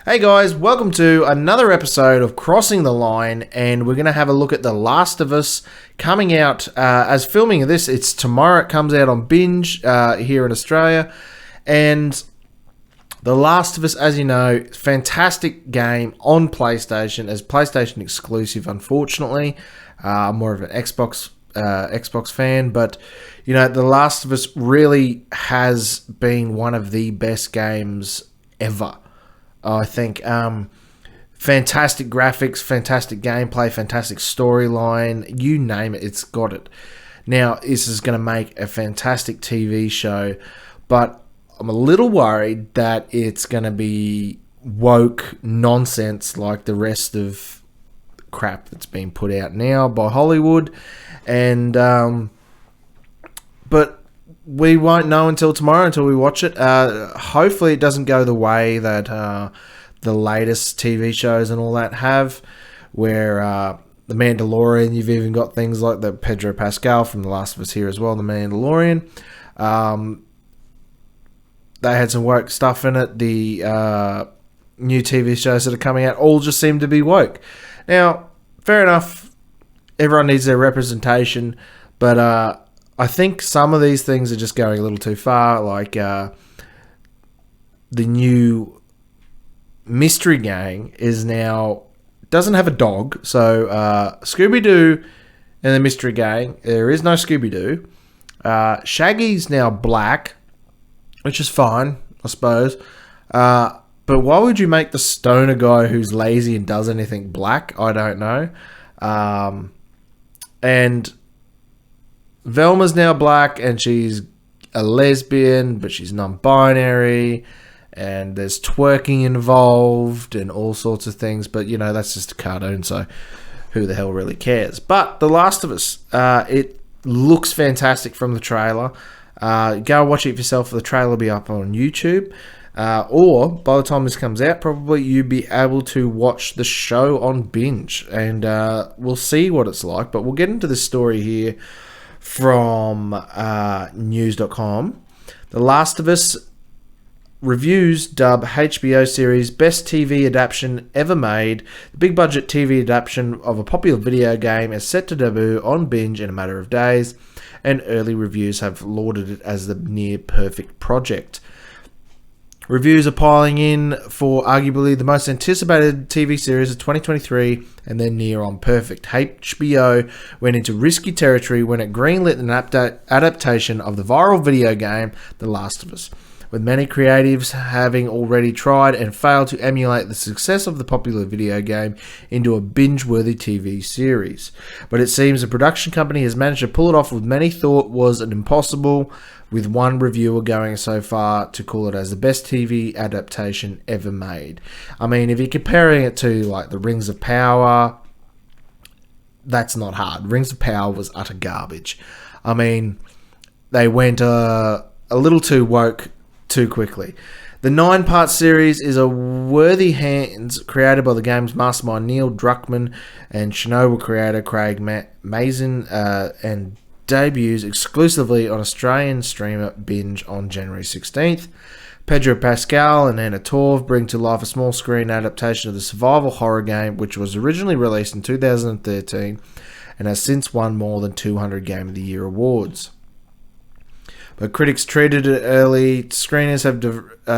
Hey guys, welcome to another episode of Crossing the Line, and we're going to have a look at The Last of Us coming out as filming of this. It's tomorrow. It comes out on Binge here in Australia, and The Last of Us, as you know, fantastic game on PlayStation as PlayStation exclusive. Unfortunately, I'm more of an Xbox fan, but you know, The Last of Us really has been one of the best games ever. I think fantastic graphics, fantastic gameplay, fantastic storyline, you name it, it's got it. Now, this is going to make a fantastic TV show, but I'm a little worried that it's going to be woke nonsense like the rest of crap that's being put out now by Hollywood. And but we won't know until tomorrow, until we watch it. Hopefully it doesn't go the way that the latest TV shows and all that have, where The Mandalorian, you've even got things like the Pedro Pascal from The Last of Us here as well, The Mandalorian. They had some woke stuff in it. The new TV shows that are coming out all just seem to be woke. Now, fair enough, everyone needs their representation, but I think some of these things are just going a little too far, like the new Mystery Gang doesn't have a dog, so Scooby-Doo and the Mystery Gang, there is no Scooby-Doo. Shaggy's now black, which is fine, I suppose, but why would you make the stoner guy who's lazy and does anything black? I don't know. And Velma's now black, and she's a lesbian, but she's non-binary, and there's twerking involved and all sorts of things, but you know, that's just a cartoon, so who the hell really cares? But The Last of Us, it looks fantastic from the trailer. Go watch it for yourself. The trailer will be up on YouTube, or by the time this comes out, probably you'll be able to watch the show on Binge, and we'll see what it's like. But we'll get into this story here from news.com. The Last of Us reviews dub HBO series best TV adaptation ever made. The big budget TV adaptation of a popular video game is set to debut on Binge in a matter of days, and early reviews have lauded it as the near perfect project. Reviews are piling in for arguably the most anticipated TV series of 2023, and they're near on perfect. HBO went into risky territory when it greenlit an adaptation of the viral video game The Last of Us, with many creatives having already tried and failed to emulate the success of the popular video game into a binge-worthy TV series. But it seems the production company has managed to pull it off what many thought was an impossible, with one reviewer going so far to call it as the best TV adaptation ever made. I mean, if you're comparing it to like the Rings of Power, that's not hard. Rings of Power was utter garbage. I mean, they went a little too woke too quickly. The 9-part series is a worthy hands created by the game's mastermind Neil Druckmann and Chernobyl creator Craig Mazin, and debuts exclusively on Australian streamer Binge on January 16th. Pedro Pascal and Anna Torv bring to life a small screen adaptation of the survival horror game, which was originally released in 2013 and has since won more than 200 Game of the Year awards. But critics treated it early. Screeners have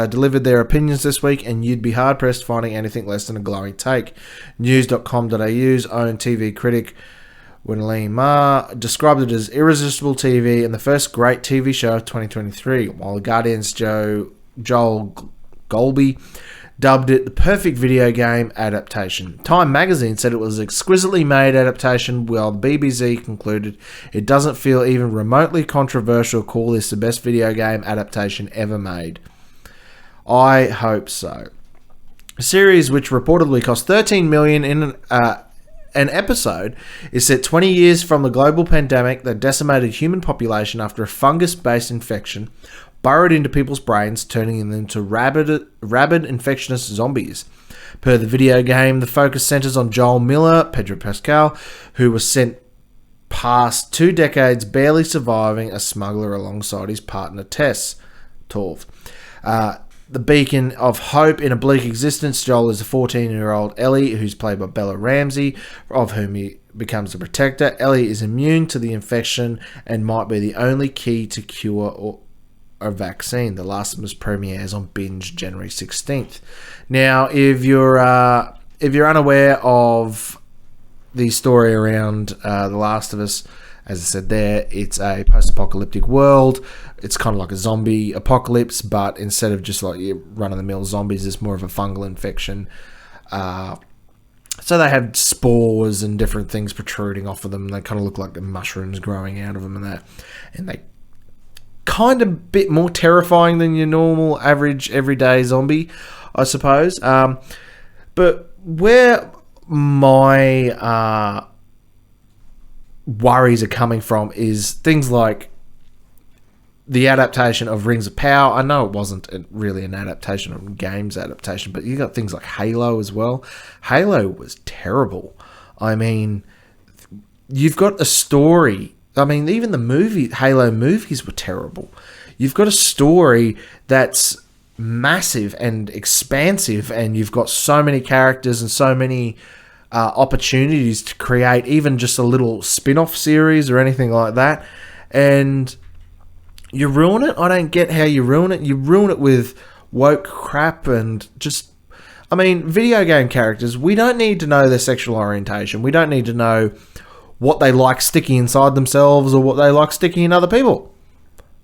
delivered their opinions this week, and you'd be hard-pressed finding anything less than a glowing take. News.com.au's own TV critic Wenli Ma described it as irresistible TV and the first great TV show of 2023, while The Guardian's Joel Golby dubbed it the perfect video game adaptation. Time magazine said it was an exquisitely made adaptation, while the BBC concluded it doesn't feel even remotely controversial to call this the best video game adaptation ever made. I hope so. A series which reportedly cost $13 million in an episode is set 20 years from the global pandemic that decimated human population after a fungus-based infection burrowed into people's brains, turning them into rabid infectious zombies. Per the video game, the focus centers on Joel Miller, Pedro Pascal, who was sent past 2 decades barely surviving a smuggler alongside his partner Tess Torv. the beacon of hope in a bleak existence. Joel is a 14-year-old Ellie, who's played by Bella Ramsey, of whom he becomes the protector. Ellie is immune to the infection and might be the only key to cure or a vaccine. The Last of Us premieres on Binge January 16th. Now, if you're unaware of the story around The Last of Us, as I said there, it's a post-apocalyptic world. It's kind of like a zombie apocalypse, but instead of just like your run-of-the-mill zombies, it's more of a fungal infection. So they have spores and different things protruding off of them. They kind of look like the mushrooms growing out of them and that. And they kind of a bit more terrifying than your normal, average, everyday zombie, I suppose. But where my worries are coming from is things like the adaptation of Rings of Power. I know it wasn't really an adaptation of a games adaptation, but you got things like Halo as well. Halo was terrible. I mean, you've got a story. I mean, even the Halo movies were terrible. You've got a story that's massive and expansive, and you've got so many characters and so many opportunities to create even just a little spin-off series or anything like that. And you ruin it. I don't get how you ruin it. You ruin it with woke crap and just... I mean, video game characters, we don't need to know their sexual orientation. We don't need to know what they like sticking inside themselves or what they like sticking in other people.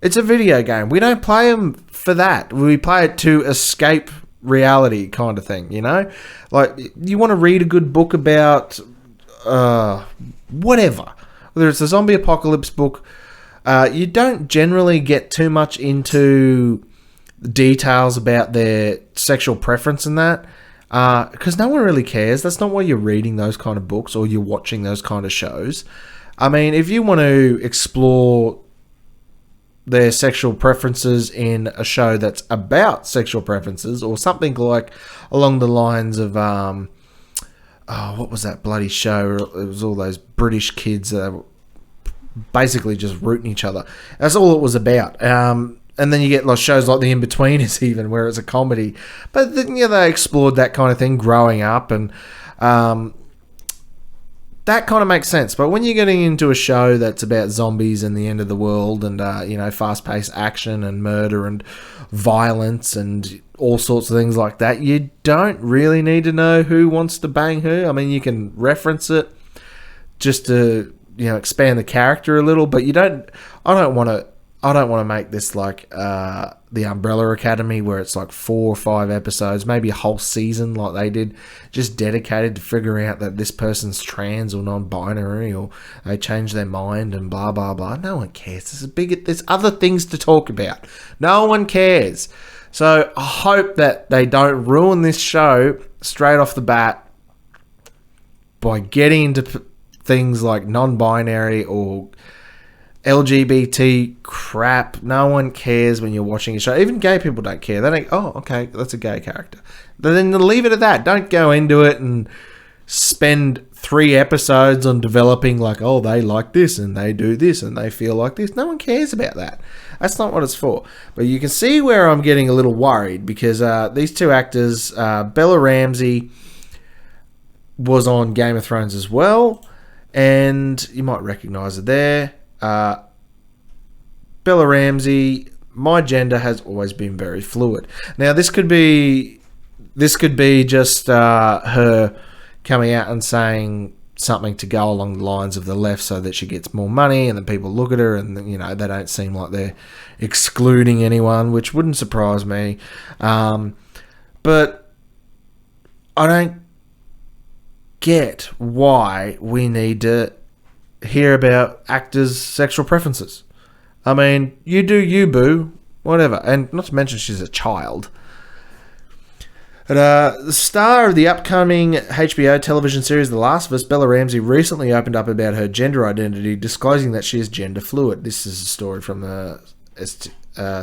It's a video game. We don't play them for that. We play it to escape reality kind of thing, you know? Like, you want to read a good book about whatever. Whether it's a zombie apocalypse book, you don't generally get too much into details about their sexual preference and that, because no one really cares. That's not why you're reading those kind of books or you're watching those kind of shows. I mean, if you want to explore their sexual preferences in a show that's about sexual preferences, or something like along the lines of what was that bloody show? It was all those British kids that were basically just rooting each other. That's all it was about. And then you get like shows like The In-Betweeners, even, where it's a comedy. But then, you know, they explored that kind of thing growing up, and that kind of makes sense. But when you're getting into a show that's about zombies and the end of the world and, you know, fast-paced action and murder and violence and all sorts of things like that, you don't really need to know who wants to bang who. I mean, you can reference it just to, you know, expand the character a little, but you don't... I don't want to make this like the Umbrella Academy, where it's like 4 or 5 episodes, maybe a whole season like they did, just dedicated to figuring out that this person's trans or non-binary, or they change their mind and blah, blah, blah. No one cares. There's other things to talk about. No one cares. So I hope that they don't ruin this show straight off the bat by getting into things like non-binary or LGBT crap. No one cares when you're watching a show. Even gay people don't care. They don't, oh, okay, that's a gay character. But then leave it at that. Don't go into it and spend 3 episodes on developing like, oh, they like this and they do this and they feel like this. No one cares about that. That's not what it's for. But you can see where I'm getting a little worried, because these 2 actors, Bella Ramsey was on Game of Thrones as well, and you might recognise her there. Bella Ramsey, my gender has always been very fluid. Now, this could be just her coming out and saying something to go along the lines of the left so that she gets more money, and then people look at her and, you know, they don't seem like they're excluding anyone, which wouldn't surprise me. But I don't get why we need to hear about actors' sexual preferences. I mean, you do you, boo. Whatever. And not to mention she's a child. But, the star of the upcoming HBO television series The Last of Us, Bella Ramsey, recently opened up about her gender identity, disclosing that she is gender fluid. This is a story from the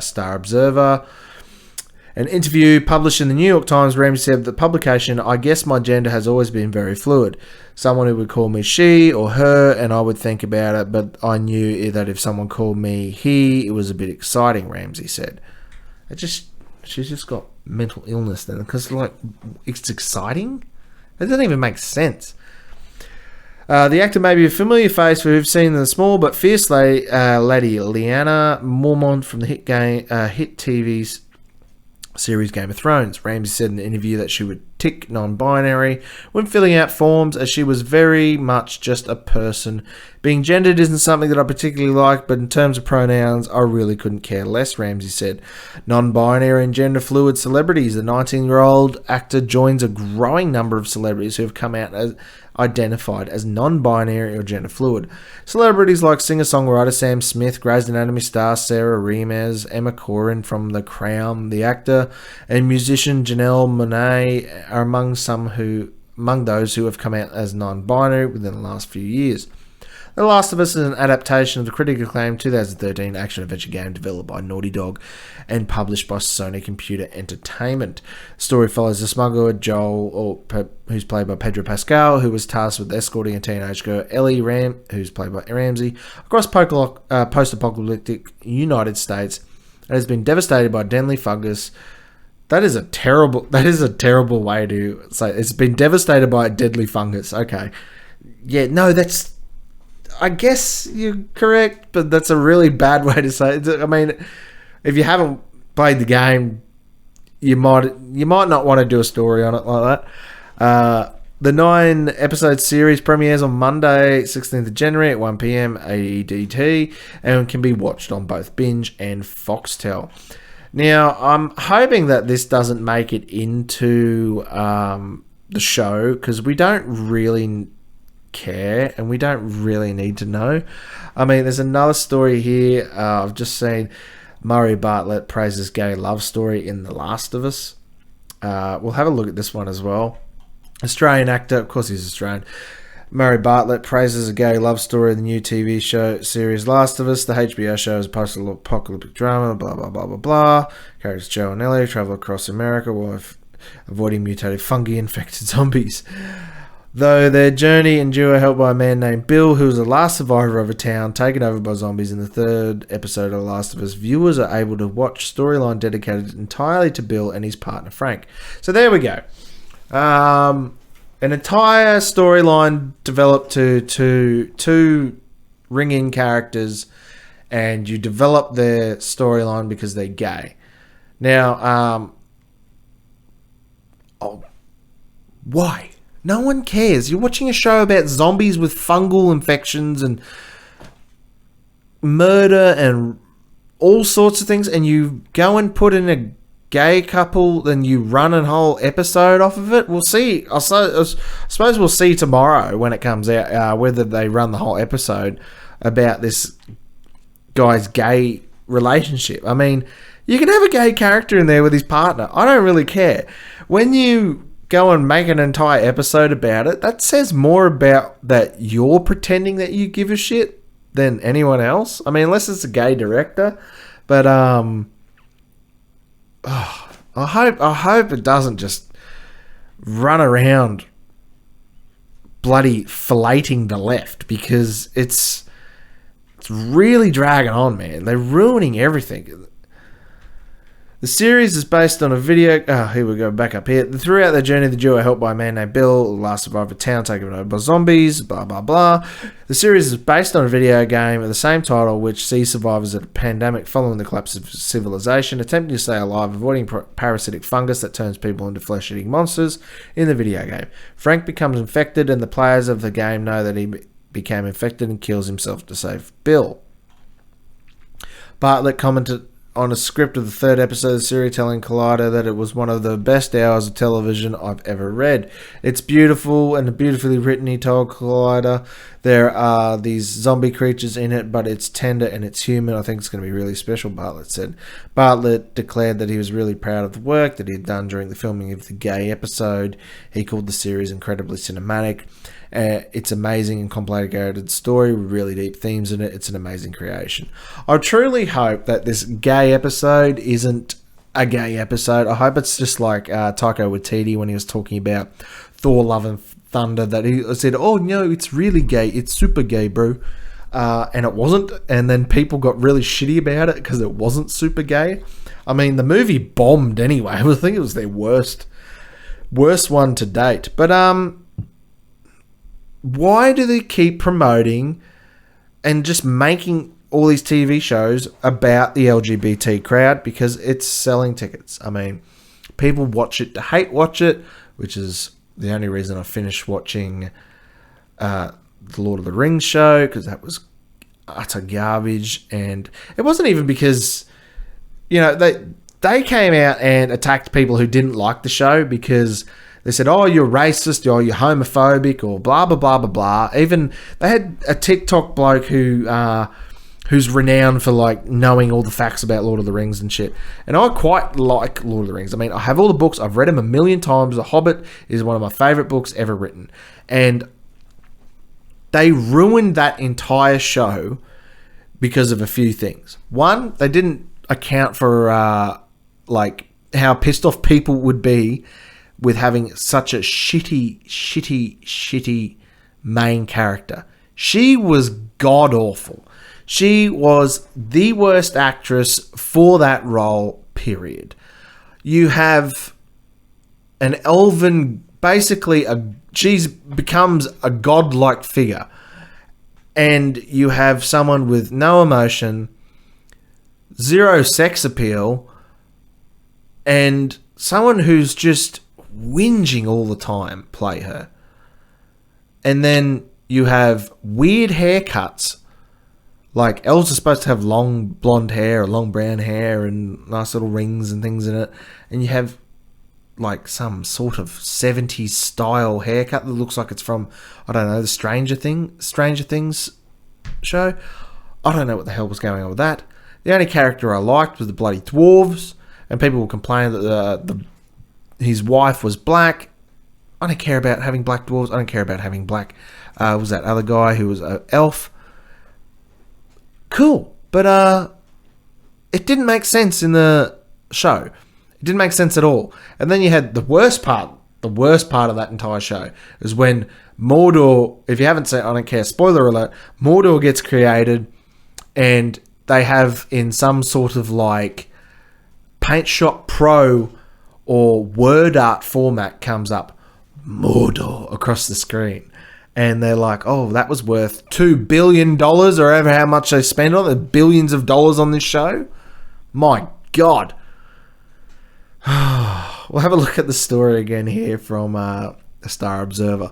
Star Observer. An interview published in the New York Times, Ramsey said the publication, "I guess my gender has always been very fluid. Someone who would call me she or her, and I would think about it, but I knew that if someone called me he, it was a bit exciting," Ramsey said. It just... she's just got mental illness then? Because, like, it's exciting? It doesn't even make sense. The actor may be a familiar face for who've seen the small but fierce lady Lyanna Mormont from the hit TV series Game of Thrones. Ramsey said in an interview that she would tick non-binary when filling out forms, as she was very much just a person. Being gendered isn't something that I particularly like, but in terms of pronouns, I really couldn't care less, Ramsey said. Non-binary and gender-fluid celebrities. The 19-year-old actor joins a growing number of celebrities who have come out as identified as non-binary or gender-fluid. Celebrities like singer-songwriter Sam Smith, Grey's Anatomy star Sarah Remes, Emma Corrin from The Crown, the actor, and musician Janelle Monáe are among those who have come out as non-binary within the last few years. The Last of Us is an adaptation of the critically acclaimed 2013 action-adventure game developed by Naughty Dog and published by Sony Computer Entertainment. The story follows the smuggler Joel, who's played by Pedro Pascal, who was tasked with escorting a teenage girl, Ellie, who's played by Ramsey, across post-apocalyptic United States and has been devastated by deadly fungus. That is a terrible way to say it. It's been devastated by a deadly fungus. Okay. Yeah, no, I guess you're correct, but that's a really bad way to say it. I mean, if you haven't played the game, you might not want to do a story on it like that. The 9-episode series premieres on Monday, 16th of January at 1 p.m. AEDT and can be watched on both Binge and Foxtel. Now, I'm hoping that this doesn't make it into the show, because we don't really care and we don't really need to know. I mean, there's another story here. I've just seen Murray Bartlett praises gay love story in The Last of Us. We'll have a look at this one as well. Australian actor, of course he's Australian, Murray Bartlett praises a gay love story in the new TV show series Last of Us. The HBO show is a post-apocalyptic drama, blah, blah, blah, blah, blah. Characters Joe and Ellie travel across America while avoiding mutated fungi-infected zombies. Though their journey endure helped by a man named Bill, who was the last survivor of a town taken over by zombies in the 3rd episode of The Last of Us, viewers are able to watch storyline dedicated entirely to Bill and his partner Frank. So there we go. An entire storyline developed to two ring-in characters, and you develop their storyline because they're gay. Now, why? No one cares. You're watching a show about zombies with fungal infections and murder and all sorts of things, and you go and put in a gay couple, then you run a whole episode off of it. We'll see. I suppose we'll see tomorrow when it comes out whether they run the whole episode about this guy's gay relationship. I mean, you can have a gay character in there with his partner. I don't really care. When you go and make an entire episode about it, that says more about that you're pretending that you give a shit than anyone else. I mean, unless it's a gay director. But I hope it doesn't just run around bloody filleting the left, because it's really dragging on, man. They're ruining everything. The series is based on a video... here we go, back up here. Throughout their journey, the duo are helped by a man named Bill, the last survivor of a town taken over by zombies, blah, blah, blah. The series is based on a video game of the same title, which sees survivors of a pandemic following the collapse of civilization, attempting to stay alive, avoiding parasitic fungus that turns people into flesh-eating monsters in the video game. Frank becomes infected, and the players of the game know that he became infected and kills himself to save Bill. Bartlett commented on a script of the 3rd episode of the series, telling Collider that it was one of the best hours of television I've ever read. It's beautiful and beautifully written, he told Collider. There are these zombie creatures in it, but it's tender and it's human. I think it's going to be really special, Bartlett said. Bartlett declared that he was really proud of the work that he had done during the filming of the gay episode. He called the series incredibly cinematic. It's amazing and complicated story with really deep themes in it. It's an amazing creation. I truly hope that this gay episode isn't a gay episode. I hope it's just like Taika Waititi when he was talking about Thor Love and Thunder, that he said, oh no, it's really gay. It's super gay, bro. and it wasn't, and then people got really shitty about it because it wasn't super gay. I mean, the movie bombed anyway. I think it was their worst one to date. But why do they keep promoting and just making all these TV shows about the LGBT crowd? Because it's selling tickets. I mean, people watch it to hate watch it, which is the only reason I finished watching the Lord of the Rings show, because that was utter garbage. And it wasn't even because, you know, they came out and attacked people who didn't like the show because they said, oh, you're racist, or you're homophobic, or blah, blah, blah, blah, blah. Even they had a TikTok bloke who's renowned for like knowing all the facts about Lord of the Rings and shit. And I quite like Lord of the Rings. I mean, I have all the books. I've read them a million times. The Hobbit is one of my favorite books ever written. And they ruined that entire show because of a few things. One, they didn't account for like how pissed off people would be with having such a shitty main character. She was god awful. She was the worst actress for that role, period. You have an elven, basically she becomes a godlike figure. And you have someone with no emotion, zero sex appeal, and someone who's just whinging all the time play her. And then you have weird haircuts. Like, elves are supposed to have long blonde hair or long brown hair and nice little rings and things in it. And you have like some sort of 70s style haircut that looks like it's from, I don't know, the Stranger Things show. I don't know what the hell was going on with that. The only character I liked was the bloody dwarves, and people will complain that his wife was black. I don't care about having black dwarves. I don't care about having black. Was that other guy who was an elf? Cool, but it didn't make sense in the show. It didn't make sense at all. And then you had the worst part of that entire show is when Mordor, if you haven't seen, I don't care, spoiler alert, Mordor gets created and they have in some sort of like Paint Shop Pro or word art format comes up Mordor across the screen. And they're like, oh, that was worth $2 billion or however how much they spend on it, billions of dollars on this show. My God. We'll have a look at the story again here from the Star Observer.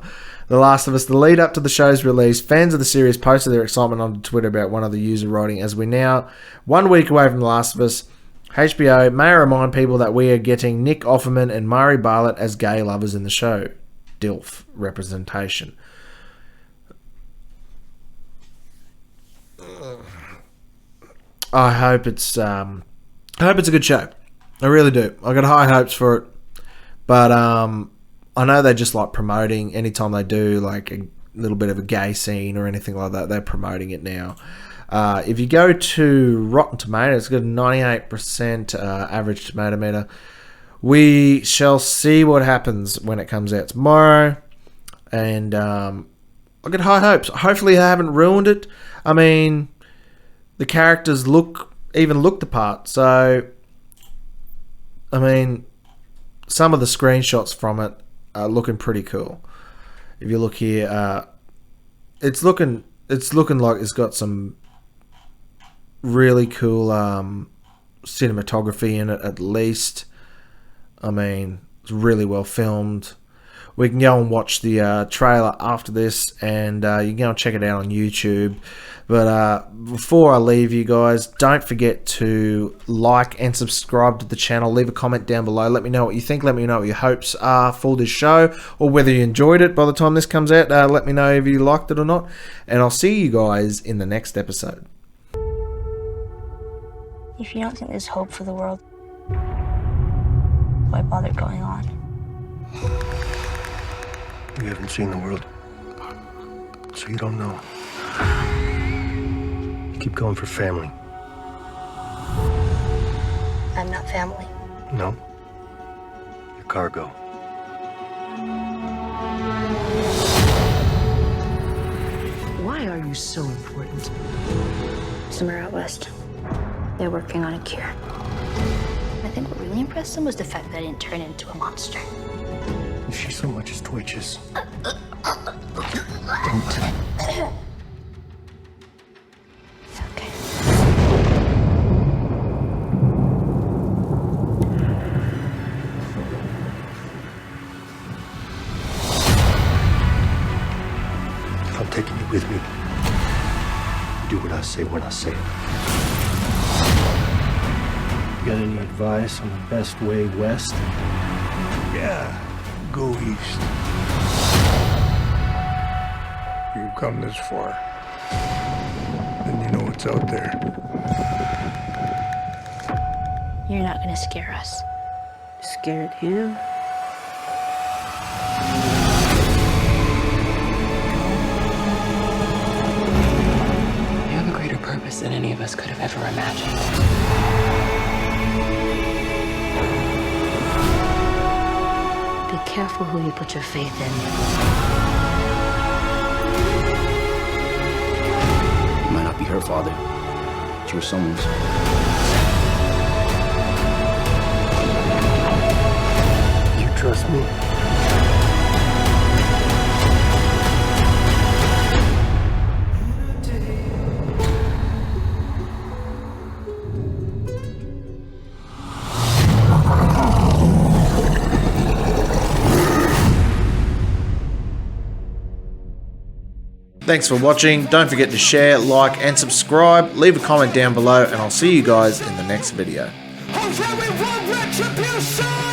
The Last of Us. The lead up to the show's release, fans of the series posted their excitement on Twitter about one of the user writing, as we're now 1 week away from The Last of Us. HBO may remind people that we are getting Nick Offerman and Mari Bartlett as gay lovers in the show. DILF representation. I hope it's a good show. I really do. I got high hopes for it, but I know they just like promoting anytime they do like a little bit of a gay scene or anything like that. They're promoting it now. If you go to Rotten Tomatoes, it's got a 98% average tomato meter. We shall see what happens when it comes out tomorrow, and I got high hopes. Hopefully, I haven't ruined it. I mean, the characters look the part. So, I mean, some of the screenshots from it are looking pretty cool. If you look here, it's looking like it's got some really cool cinematography in it, at least. I mean, it's really well filmed. We can go and watch the trailer after this, and you can go and check it out on YouTube. But before I leave you guys, don't forget to like and subscribe to the channel. Leave a comment down below. Let me know what you think. Let me know what your hopes are for this show, or whether you enjoyed it by the time this comes out. Let me know if you liked it or not. And I'll see you guys in the next episode. If you don't think there's hope for the world, why bother going on? You haven't seen the world, so you don't know. You keep going for family. I'm not family. No. You're cargo. Why are you so important. Somewhere out west, they're working on a cure. I think what really impressed them was the fact that I didn't turn into a monster. If she so much as twitches, don't. Okay. I'm taking you with me. You do what I say when I say it. Got any advice on the best way west? Yeah, go east. You've come this far, then you know what's out there. You're not gonna scare us. Scared him? You have a greater purpose than any of us could have ever imagined. Be careful who you put your faith in. You might not be her father, but you're someone's. You trust me? Thanks for watching. Don't forget to share, like, and subscribe. Leave a comment down below, and I'll see you guys in the next video. Retribution!